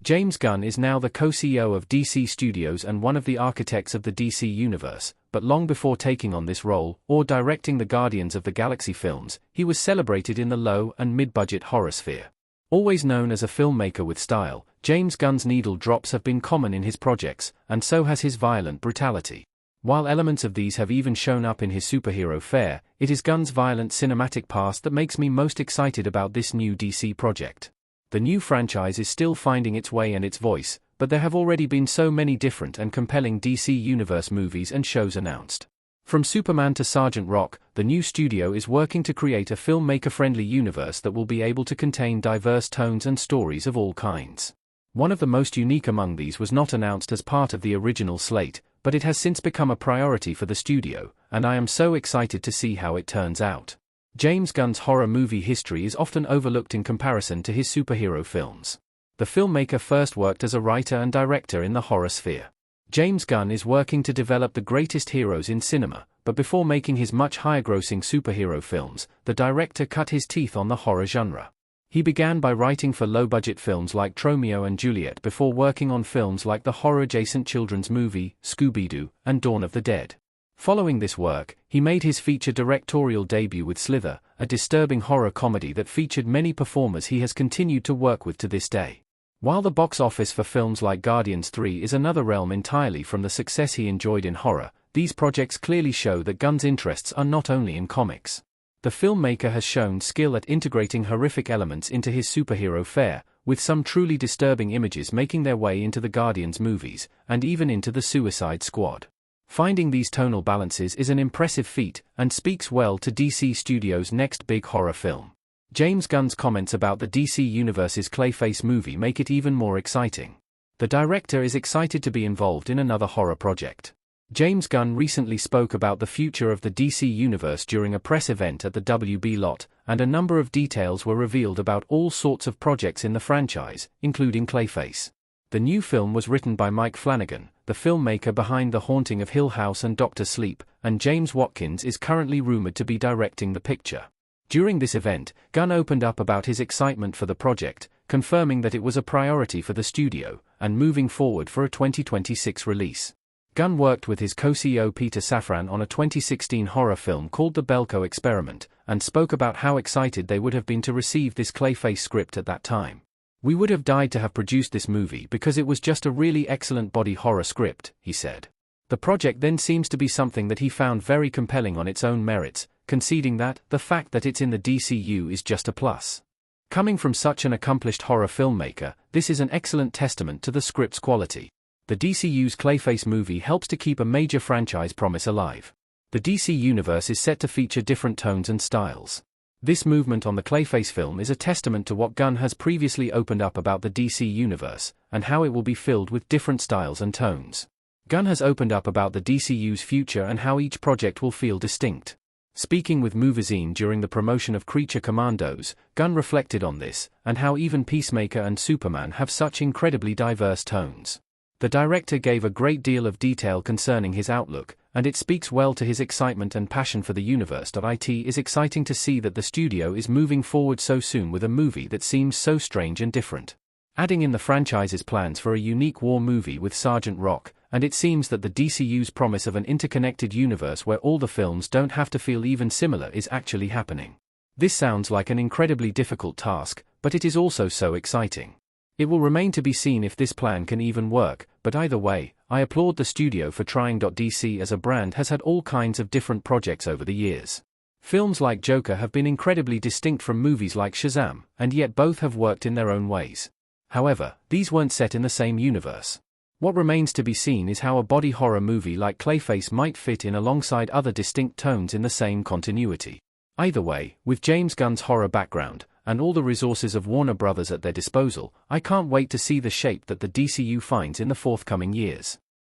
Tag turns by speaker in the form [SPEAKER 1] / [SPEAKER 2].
[SPEAKER 1] James Gunn is now the co-CEO of DC Studios and one of the architects of the DC Universe, but long before taking on this role, or directing the Guardians of the Galaxy films, he was celebrated in the low and mid-budget horror sphere. Always known as a filmmaker with style, James Gunn's needle drops have been common in his projects, and so has his violent brutality. While elements of these have even shown up in his superhero fare, it is Gunn's violent cinematic past that makes me most excited about this new DC project. The new franchise is still finding its way and its voice, but there have already been so many different and compelling DC Universe movies and shows announced. From Superman to Sergeant Rock, the new studio is working to create a filmmaker-friendly universe that will be able to contain diverse tones and stories of all kinds. One of the most unique among these was not announced as part of the original slate, but it has since become a priority for the studio, and I am so excited to see how it turns out. James Gunn's horror movie history is often overlooked in comparison to his superhero films. The filmmaker first worked as a writer and director in the horror sphere. James Gunn is working to develop the greatest heroes in cinema, but before making his much higher-grossing superhero films, the director cut his teeth on the horror genre. He began by writing for low-budget films like Tromeo and Juliet before working on films like the horror-adjacent children's movie, Scooby-Doo, and Dawn of the Dead. Following this work, he made his feature directorial debut with Slither, a disturbing horror comedy that featured many performers he has continued to work with to this day. While the box office for films like Guardians 3 is another realm entirely from the success he enjoyed in horror, these projects clearly show that Gunn's interests are not only in comics. The filmmaker has shown skill at integrating horrific elements into his superhero fare, with some truly disturbing images making their way into the Guardians movies, and even into the Suicide Squad. Finding these tonal balances is an impressive feat, and speaks well to DC Studios' next big horror film. James Gunn's comments about the DC Universe's Clayface movie make it even more exciting. The director is excited to be involved in another horror project. James Gunn recently spoke about the future of the DC Universe during a press event at the WB lot, and a number of details were revealed about all sorts of projects in the franchise, including Clayface. The new film was written by Mike Flanagan, the filmmaker behind The Haunting of Hill House and Dr. Sleep, and James Watkins is currently rumored to be directing the picture. During this event, Gunn opened up about his excitement for the project, confirming that it was a priority for the studio, and moving forward for a 2026 release. Gunn worked with his co-CEO Peter Safran on a 2016 horror film called The Belko Experiment, and spoke about how excited they would have been to receive this Clayface script at that time. "We would have died to have produced this movie because it was just a really excellent body horror script," he said. The project then seems to be something that he found very compelling on its own merits, conceding that the fact that it's in the DCU is just a plus. Coming from such an accomplished horror filmmaker, this is an excellent testament to the script's quality. The DCU's Clayface movie helps to keep a major franchise promise alive. The DC Universe is set to feature different tones and styles. This movement on the Clayface film is a testament to what Gunn has previously opened up about the DC Universe, and how it will be filled with different styles and tones. Gunn has opened up about the DCU's future and how each project will feel distinct. Speaking with Movazine during the promotion of Creature Commandos, Gunn reflected on this, and how even Peacemaker and Superman have such incredibly diverse tones. The director gave a great deal of detail concerning his outlook, and it speaks well to his excitement and passion for the universe. It is exciting to see that the studio is moving forward so soon with a movie that seems so strange and different. Adding in the franchise's plans for a unique war movie with Sergeant Rock, and it seems that the DCU's promise of an interconnected universe where all the films don't have to feel even similar is actually happening. This sounds like an incredibly difficult task, but it is also so exciting. It will remain to be seen if this plan can even work, but either way, I applaud the studio for trying. DC as a brand has had all kinds of different projects over the years. Films like Joker have been incredibly distinct from movies like Shazam, and yet both have worked in their own ways. However, these weren't set in the same universe. What remains to be seen is how a body horror movie like Clayface might fit in alongside other distinct tones in the same continuity. Either way, with James Gunn's horror background, and all the resources of Warner Brothers at their disposal, I can't wait to see the shape that the DCU finds in the forthcoming years.